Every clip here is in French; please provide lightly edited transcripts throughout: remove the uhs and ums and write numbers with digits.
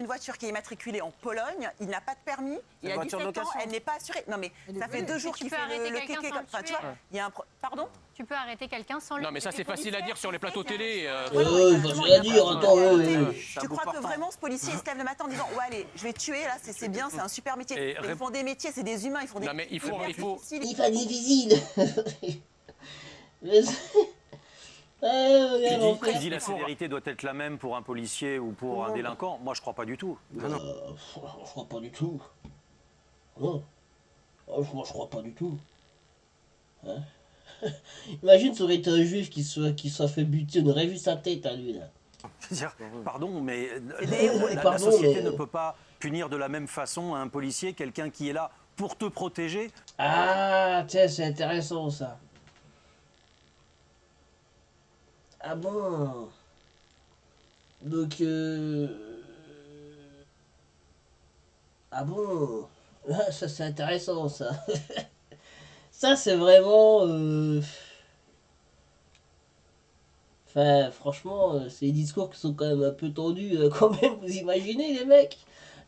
une voiture qui est immatriculée en Pologne, il n'a pas de permis, il a 17 ans, elle n'est pas assurée. Non mais ça fait 2 jours qu'il fait le kéké comme ça, tu vois. Il y a un pardon. Tu peux arrêter quelqu'un sans lui. Non mais ça c'est facile à dire sur les plateaux télé. Facile à dire, attends. Tu crois que vraiment ce policier il se lève le matin en disant ouais allez, je vais tuer là, c'est bien, c'est un super métier. Ils font des métiers, c'est des humains, ils font des. Non mais il faut. Il fait difficile. Qui dit la sévérité doit être la même pour un policier ou pour un délinquant? Moi, je crois pas du tout. Je crois pas du tout. Non. Moi, je crois pas du tout. Hein. Imagine, ça aurait été un juif qui soit fait buter. On aurait vu sa tête à lui, là. Je veux dire, pardon, mais la Pardon, société mais- ne peut pas punir de la même façon un policier, quelqu'un qui est là pour te protéger. Ah, tiens, c'est intéressant, ça. Ah bon. Donc, ah bon. Ah, ça, c'est intéressant, ça. Ça, c'est vraiment... Enfin, franchement, c'est des discours qui sont quand même un peu tendus, quand même, vous imaginez, les mecs.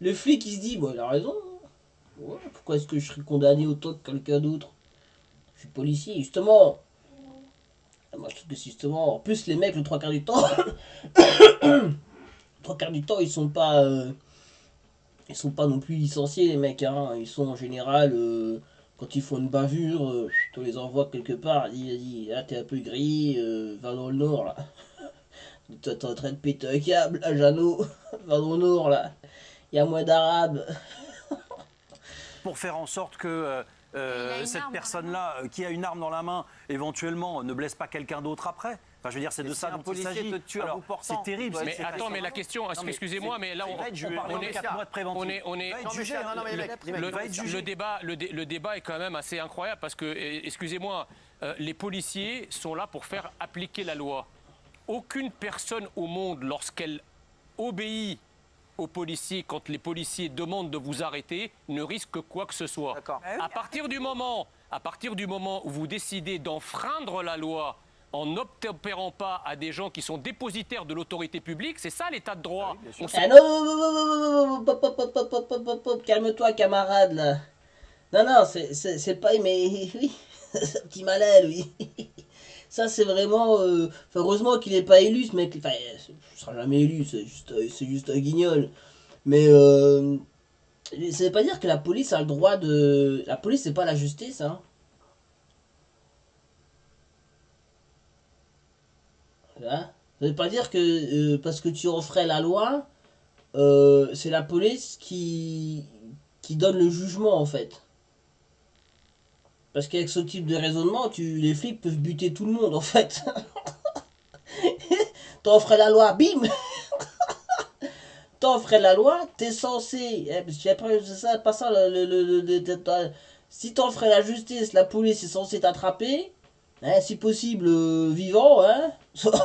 Le flic, il se dit, bon, il a raison. Ouais, pourquoi est-ce que je serais condamné autant que quelqu'un d'autre? Je suis policier, justement. Moi, je trouve que justement, en plus, les mecs, le trois quarts du temps, ils sont pas non plus licenciés, les mecs, hein. Ils sont en général, quand ils font une bavure, on les envoie quelque part. Dis, là, t'es un peu gris, va dans le nord, là. T'es en train de péter un câble, à Jeannot, va dans le nord, là. Il y a moins d'arabes. Pour faire en sorte que cette personne-là, qui a une arme dans la main, éventuellement, ne blesse pas quelqu'un d'autre après. Enfin, je veux dire, c'est de ça dont il s'agit. Alors, c'est terrible. Mais attends, mais la question, excusez-moi, mais là on est 4 mois de préventif. le débat est quand même assez incroyable parce que, excusez-moi, les policiers sont là pour faire appliquer la loi. Aucune personne au monde, lorsqu'elle obéit aux policiers, quand les policiers demandent de vous arrêter, ne risque quoi que ce soit. À partir du moment où vous décidez d'enfreindre la loi en n'obtempérant pas à des gens qui sont dépositaires de l'autorité publique, c'est ça l'état de droit. Ah non, calme-toi, camarade, là. Non, c'est pas... Mais oui, c'est un petit malin, lui. Ça, c'est vraiment... heureusement qu'il n'est pas élu, ce mec. Enfin, il ne sera jamais élu, c'est juste un guignol. Mais ça veut pas dire que la police a le droit de... La police, c'est pas la justice, hein. Hein. Ça veut pas dire que parce que tu referais la loi, c'est la police qui donne le jugement, en fait. Parce qu'avec ce type de raisonnement, les flics peuvent buter tout le monde, en fait. T'en ferais la loi, bim. T'en ferais la loi, t'es censé... Après, c'est ça, pas ça, si t'en ferais la justice, la police est censée t'attraper, hein, si possible vivant, hein,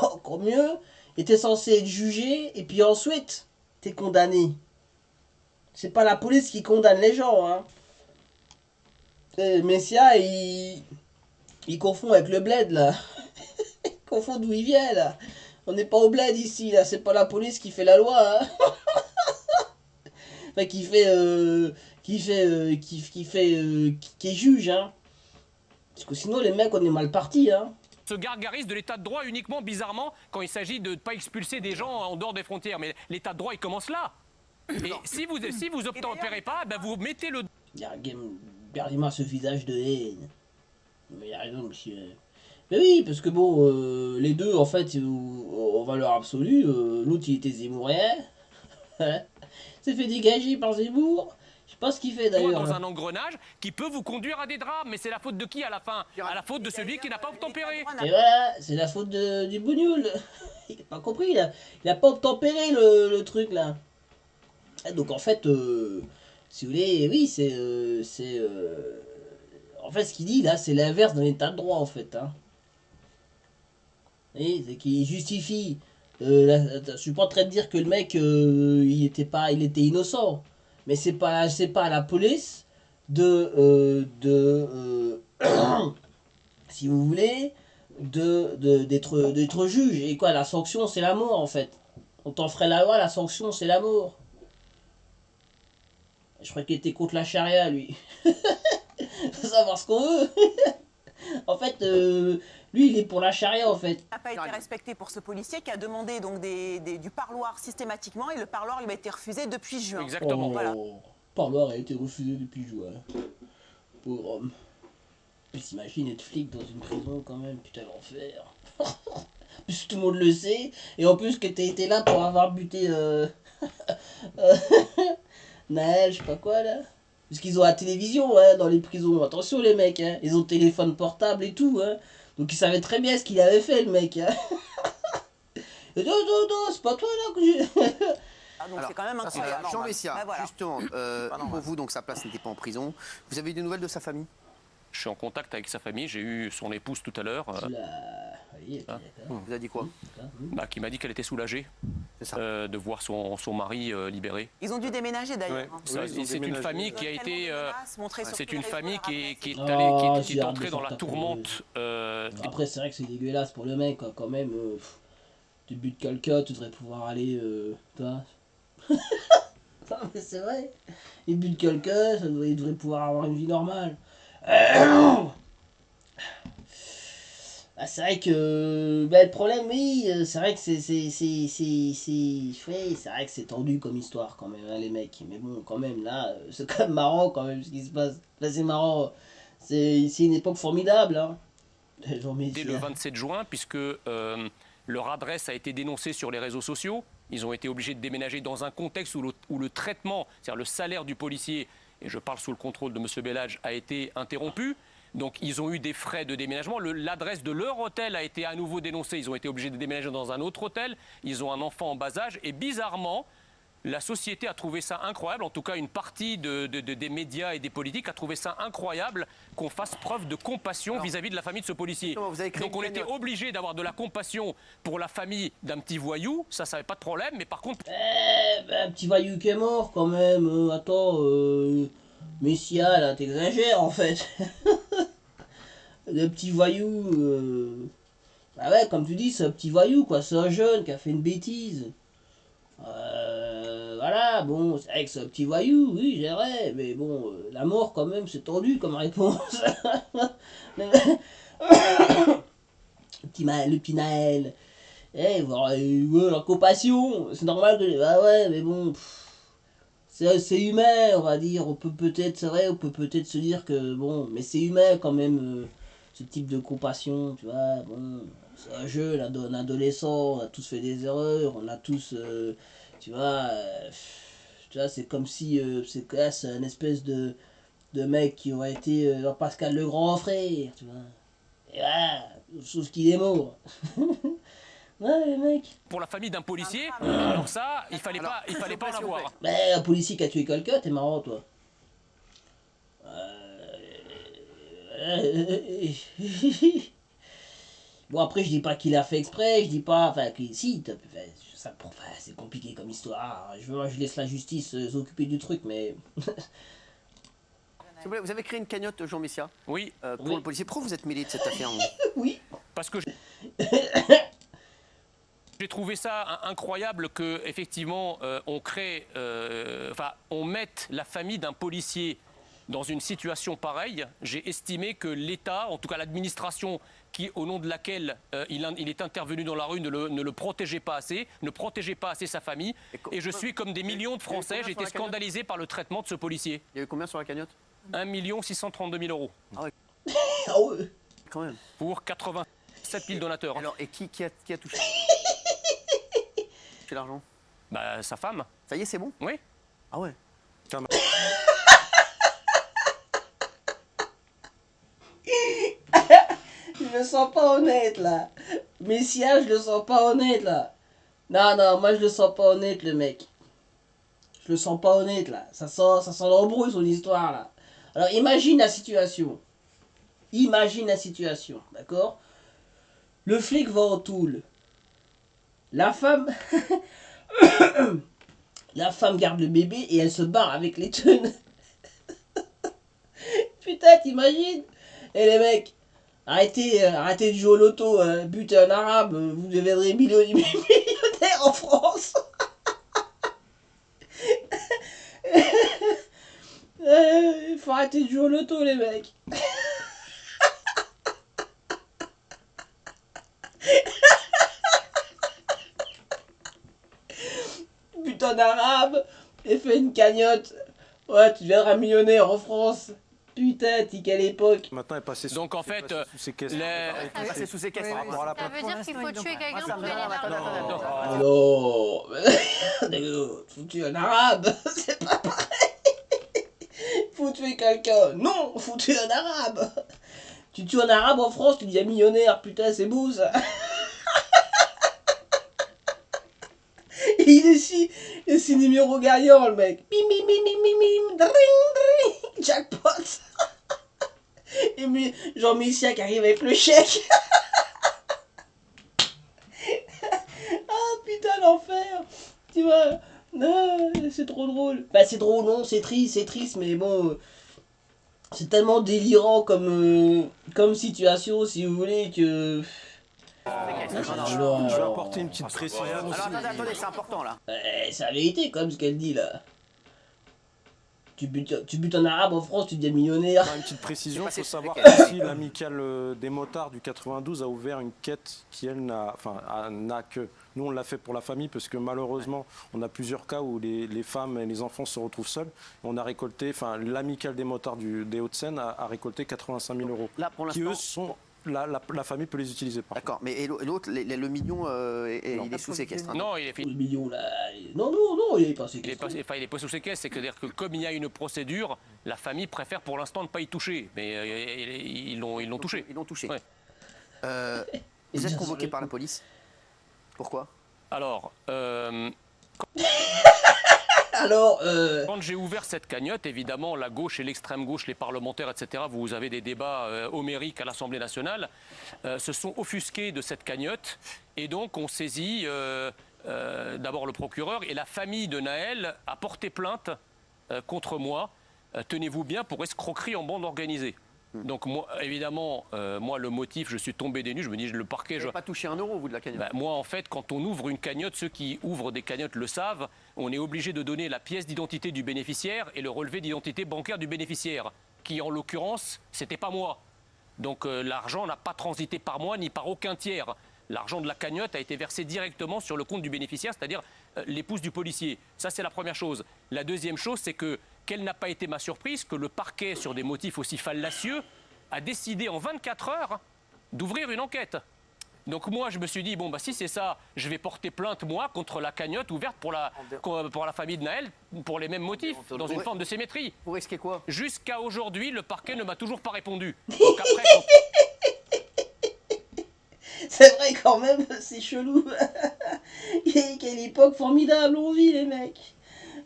encore mieux, et t'es censé être jugé, et puis ensuite, t'es condamné. C'est pas la police qui condamne les gens, hein. Messia, il confond avec le bled, là. Il confond d'où il vient, là. On n'est pas au bled ici, là. C'est pas la police qui fait la loi, hein. Enfin, qui est juge, hein. Parce que sinon, les mecs, on est mal partis, hein. Se gargarise de l'état de droit uniquement, bizarrement, quand il s'agit de ne pas expulser des gens en dehors des frontières. Mais l'état de droit, il commence là. Et si vous obtempérez pas, ben vous mettez le... Regardez-moi ce visage de haine. Mais il a raison, monsieur. Mais oui, parce que bon, les deux, en fait, en valeur absolue, l'autre, il était zemmourien. s'est fait dégager par Zemmour. Je sais pas ce qu'il fait d'ailleurs. Dans un engrenage qui peut vous conduire à des drames. Mais c'est la faute de qui à la fin? À la faute de celui qui n'a pas obtempéré. Et voilà, c'est la faute du bougnoul. Il n'a pas compris, il a pas obtempéré le truc là. Et donc en fait, si vous voulez, oui, en fait, ce qu'il dit là, c'est l'inverse d'un état de droit en fait. Hein. Et c'est qu'il justifie. Je suis pas en train de dire que le mec, il était innocent. Mais c'est pas à la police si vous voulez, d'être juge. Et quoi, la sanction, c'est la mort en fait. On t'en ferait la loi, la sanction, c'est la mort. Je crois qu'il était contre la charia, lui. Faut savoir ce qu'on veut. En fait, lui, il est pour la charia, en fait. Il n'a pas été respecté pour ce policier qui a demandé donc du parloir systématiquement et le parloir lui a été refusé depuis juin. Exactement. Oh, voilà. le parloir a été refusé depuis juin. Pauvre homme. Puis s'imagine être flic dans une prison quand même, putain l'enfer. Plus tout le monde le sait, et en plus que t'as été là pour avoir buté Naël, je sais pas quoi là. Parce qu'ils ont la télévision hein, dans les prisons, attention les mecs, hein. Ils ont le téléphone portable et tout, hein. Donc ils savaient très bien ce qu'il avait fait le mec. Hein. Non, c'est pas toi là que j'ai... Ah, donc c'est quand même incroyable. Jean Messia, bah, voilà. justement, pour vous, donc sa place n'était pas en prison. Vous avez eu des nouvelles de sa famille? Je suis en contact avec sa famille, j'ai eu son épouse tout à l'heure. Vous avez dit quoi? Qui m'a dit qu'elle était soulagée ça. de voir son mari libéré. Ils ont dû déménager d'ailleurs. Ouais. C'est une famille qui a été... c'est une famille qui est entrée dans la tourmente. Après, c'est vrai que c'est dégueulasse pour le mec, quoi, quand même. Tu butes quelqu'un, tu devrais pouvoir aller... toi. Non, mais c'est vrai. Il bute quelqu'un, il devrait pouvoir avoir une vie normale. C'est vrai que le problème, oui, c'est vrai que c'est vrai que c'est tendu comme histoire quand même, hein, les mecs. Mais bon, quand même, là, c'est quand même marrant quand même ce qui se passe. Là, c'est marrant. C'est une époque formidable. Hein. Dès le 27 juin, puisque leur adresse a été dénoncée sur les réseaux sociaux, ils ont été obligés de déménager dans un contexte où le traitement, c'est-à-dire le salaire du policier, et je parle sous le contrôle de M. Bellage, a été interrompu. Donc ils ont eu des frais de déménagement. L'adresse de leur hôtel a été à nouveau dénoncée. Ils ont été obligés de déménager dans un autre hôtel. Ils ont un enfant en bas âge. Et bizarrement, la société a trouvé ça incroyable. En tout cas, une partie des médias et des politiques a trouvé ça incroyable qu'on fasse preuve de compassion vis-à-vis de la famille de ce policier. Donc on était obligé d'avoir de la compassion pour la famille d'un petit voyou. Ça n'avait pas de problème. Mais par contre... un petit voyou qui est mort quand même. Attends... Messia, là, t'exagères en fait. Le petit voyou. Bah ouais, comme tu dis, c'est un petit voyou, quoi. C'est un jeune qui a fait une bêtise. Voilà, bon, c'est vrai que c'est un petit voyou, oui, j'irais. Mais bon, la mort, quand même, c'est tendu comme réponse. Le petit Naël. Voilà, la compassion. C'est normal que. Bah ouais, mais bon. C'est humain, on va dire. On peut peut-être, c'est vrai, on peut peut-être se dire que bon, mais c'est humain quand même, ce type de compassion, tu vois. Bon, c'est un jeu, un adolescent, on a tous fait des erreurs, on a tous, tu vois, c'est comme si c'est un espèce de mec qui aurait été dans Pascal le grand frère, tu vois. Et voilà, sauf qu'il est mort. Ouais, les mecs. Pour la famille d'un policier, alors ça, il fallait pas en avoir. Mais un policier qui a tué quelqu'un, t'es marrant, toi. Bon, après, je dis pas qu'il a fait exprès, je dis pas... Enfin, si, c'est compliqué comme histoire. Je laisse la justice s'occuper du truc, mais... Vous avez créé une cagnotte, Jean Messia? Oui. Pour le policier. Pourquoi vous êtes mêlé de cette affaire? Oui. Parce que... J'ai trouvé ça incroyable que effectivement on mette la famille d'un policier dans une situation pareille. J'ai estimé que l'État, en tout cas l'administration, au nom de laquelle il est intervenu dans la rue, ne le protégeait pas assez, ne protégeait pas assez sa famille. Et je suis comme des millions de Français, j'ai été scandalisé par le traitement de ce policier. Il y a eu combien sur la cagnotte? 1 632 000 euros. Ah ouais. Ah ouais. Quand même. Pour 87 000 donateurs. Alors, et qui a touché l'argent? Bah, sa femme. Ça y est, c'est bon? Oui. Ah ouais. Je le sens pas honnête, là. Messia, je le sens pas honnête, là. Non, moi, je le sens pas honnête, le mec. Je le sens pas honnête, là. Ça sent l'embrouille, son histoire, là. Alors, imagine la situation. D'accord? Le flic va au Toul. La femme... La femme garde le bébé et elle se barre avec les thunes. Putain, t'imagines? Et les mecs, arrêtez de jouer au loto, butez un arabe, vous deviendrez millionnaire en France. faut arrêter de jouer au loto, les mecs. Putain d'arabe, et fait une cagnotte. Ouais, tu deviendras millionnaire en France. Putain, t'es quelle époque. Maintenant, elle est passée sous, Donc en fait, C'est sous séquestre. Ça veut dire qu'il faut tuer quelqu'un pour gagner de l'argent. Non, faut tuer un arabe, c'est pas pareil. Faut tuer quelqu'un, non, faut tuer un arabe. Tu tues un arabe en France, tu deviens millionnaire, putain, c'est beau ça. Il est si numéro gagnant, le mec. Bim, bim, bim, bim, bim, bim, dring, dring, jackpot. Et Jean Messia qui arrive avec le chèque. Ah putain, l'enfer. Tu vois, c'est trop drôle. Bah c'est drôle, non, c'est triste, mais bon... C'est tellement délirant comme situation, si vous voulez, que... Je vais apporter une petite précision. Alors attendez, c'est important là. C'est la vérité, comme ce qu'elle dit là. Tu butes un arabe en France, tu deviens millionnaire. Une petite précision, il faut savoir que l'amicale des motards du 92 a ouvert une quête qui, elle, n'a que... Nous, on l'a fait pour la famille parce que malheureusement, on a plusieurs cas où les femmes et les enfants se retrouvent seuls. On a récolté, l'amicale des motards des Hauts-de-Seine a récolté 85 000 € Là, pour qui, eux, sont... La famille peut les utiliser. D'accord, mais et l'autre, le million, il est sous séquestre. Non, il est Le million là... Non, il est pas séquestré. il est pas sous séquestre, c'est-à-dire que comme il y a une procédure, la famille préfère pour l'instant ne pas y toucher. Mais ils l'ont touché. Ils l'ont touché. Ouais. Vous êtes convoqué par la police. Pourquoi? Alors, quand j'ai ouvert cette cagnotte, évidemment, la gauche et l'extrême gauche, les parlementaires, etc., vous avez des débats homériques à l'Assemblée nationale, se sont offusqués de cette cagnotte et donc on saisit d'abord le procureur et la famille de Nahel a porté plainte contre moi, tenez-vous bien, pour escroquerie en bande organisée. Donc moi, évidemment, moi le motif, je suis tombé des nues, je me dis le parquet... Vous n'avez pas touché un euro, vous, de la cagnotte? Moi en fait, quand on ouvre une cagnotte, ceux qui ouvrent des cagnottes le savent, on est obligé de donner la pièce d'identité du bénéficiaire et le relevé d'identité bancaire du bénéficiaire, qui en l'occurrence, c'était pas moi. Donc l'argent n'a pas transité par moi ni par aucun tiers. L'argent de la cagnotte a été versé directement sur le compte du bénéficiaire, c'est-à-dire l'épouse du policier. Ça, c'est la première chose. La deuxième chose, c'est que, quelle n'a pas été ma surprise, que le parquet, sur des motifs aussi fallacieux, a décidé en 24 heures d'ouvrir une enquête. Donc moi, je me suis dit, bon, bah, si c'est ça, je vais porter plainte, moi, contre la cagnotte ouverte pour la famille de Nahel, pour les mêmes motifs, dans une forme de symétrie. Vous risquez quoi? Jusqu'à aujourd'hui, le parquet ne m'a toujours pas répondu. Donc après, C'est vrai quand même, c'est chelou. Quelle époque formidable on vit, les mecs.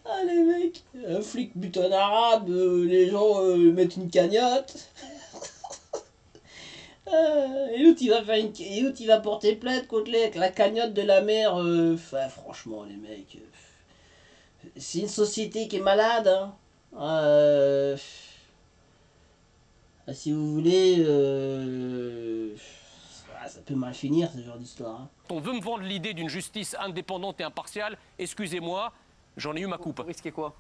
Ah, les mecs. Un flic bute un arabe, les gens mettent une cagnotte. Et l'autre il va porter plainte contre la cagnotte de la mère. Franchement, les mecs. C'est une société qui est malade. Hein. Si vous voulez. Ça peut mal finir, ce genre d'histoire. Hein. On veut me vendre l'idée d'une justice indépendante et impartiale. Excusez-moi, j'en ai eu ma coupe. Vous risquez quoi?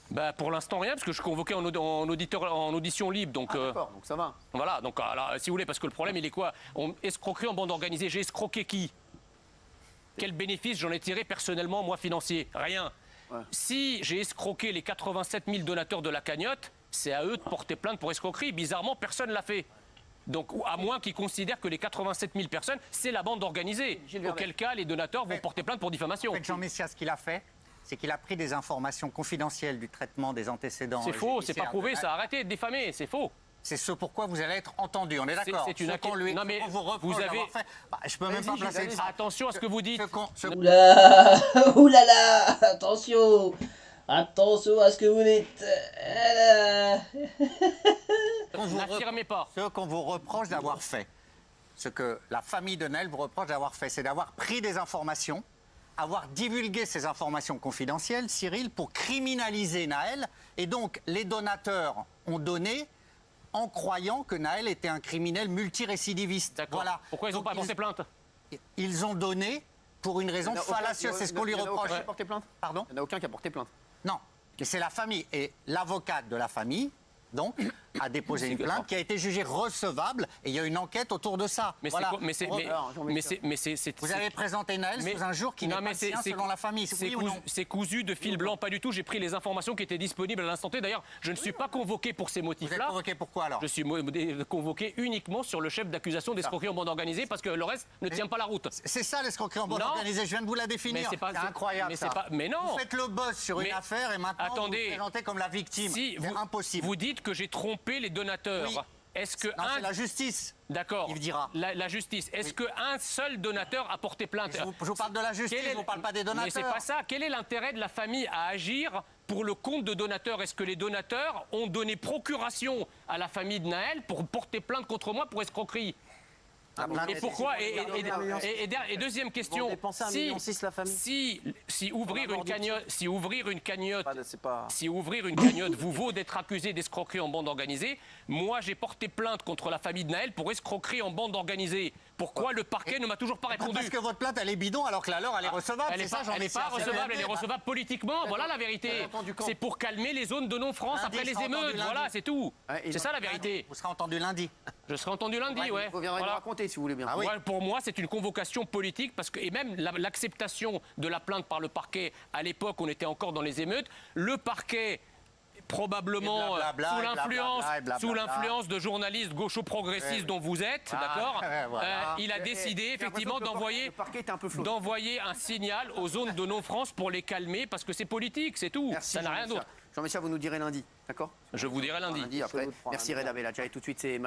Bah, pour l'instant, rien, parce que je suis convoqué en audition libre. Donc, d'accord, donc ça va. Voilà, donc alors, si vous voulez, parce que le problème, il est quoi? Escroquerie en bande organisée. J'ai escroqué qui? Quel bénéfice j'en ai tiré personnellement, moi, financier? Rien. Ouais. Si j'ai escroqué les 87 000 donateurs de la cagnotte, c'est à eux de porter plainte pour escroquerie. Bizarrement, personne ne l'a fait. Donc, à moins qu'ils considèrent que les 87 000 personnes, c'est la bande organisée. Auquel cas, les donateurs vont porter plainte pour diffamation. En fait, Jean Messia, ce qu'il a fait, c'est qu'il a pris des informations confidentielles du traitement des antécédents. C'est faux, c'est pas prouvé, ça a arrêté de diffamer, c'est faux. C'est ce pourquoi vous allez être entendu, on est d'accord. C'est une lui... Non mais vous avez... fait... je peux même pas placer ça. Attention à ce que vous dites. Oulala, attention. Attention à ce que vous dites. N'affirmez pas. Ce qu'on vous reproche d'avoir fait, ce que la famille de Nahel vous reproche d'avoir fait, c'est d'avoir pris des informations, avoir divulgué ces informations confidentielles, Cyril, pour criminaliser Nahel. Et donc, les donateurs ont donné en croyant que Nahel était un criminel multirécidiviste. Voilà. Pourquoi ils n'ont pas porté plainte? Ils ont donné pour une raison fallacieuse. C'est ce qu'on lui reproche. Porté plainte? Pardon? Il n'y en a aucun qui a porté plainte. Non. Et c'est la famille. Et l'avocate de la famille, donc, a déposé une plainte qui a été jugée recevable et il y a une enquête autour de ça. Mais voilà. Vous avez présenté Naël sous un jour qui n'est pas le sien selon la famille. C'est cousu de fil blanc, pas du tout. J'ai pris les informations qui étaient disponibles à l'instant T. D'ailleurs, je ne suis pas convoqué pour ces motifs-là. Vous êtes convoqué pourquoi alors? Je suis convoqué uniquement sur le chef d'accusation d'escroquerie en bande organisée parce que le reste ne tient pas la route. C'est ça l'escroquerie en bande organisée, je viens de vous la définir. C'est incroyable ça. Mais non. Vous faites le boss sur une affaire et maintenant vous vous présentez comme la victime. C'est impossible. Vous dites que j'ai trompé les donateurs. Oui. Est-ce que c'est la justice. D'accord. Il dira. La justice. Est-ce qu'un seul donateur a porté plainte? Je vous parle de la justice, je ne vous parle pas des donateurs. Mais c'est pas ça. Quel est l'intérêt de la famille à agir pour le compte de donateurs? Est-ce que les donateurs ont donné procuration à la famille de Naël pour porter plainte contre moi pour escroquerie? Et pourquoi? Et deuxième question, si ouvrir une cagnotte vous vaut d'être accusé d'escroquerie en bande organisée, moi j'ai porté plainte contre la famille de Naël pour escroquerie en bande organisée. Pourquoi le parquet ne m'a toujours pas répondu? Parce que votre plainte elle est bidon alors que la leur elle est recevable. Elle n'est pas recevable, elle est recevable politiquement. Voilà la vérité. C'est pour calmer les zones de non-France après les émeutes. Voilà, c'est tout. C'est ça la vérité. Vous serez entendu lundi. Je serai entendu lundi, ouais. Vous viendrez nous raconter si vous voulez bien. Ah oui. Pour moi, c'est une convocation politique parce que, et même l'acceptation de la plainte par le parquet, à l'époque, on était encore dans les émeutes, le parquet, probablement sous l'influence de journalistes gaucho-progressistes dont vous êtes, d'accord, il a décidé effectivement d'envoyer un signal aux zones de non-France pour les calmer parce que c'est politique, c'est tout. Merci, ça n'a rien d'autre. Jean-Michel, vous nous direz lundi, d'accord? Je vous dirai lundi. Après. Merci Reda Bella. Et tout de suite, c'est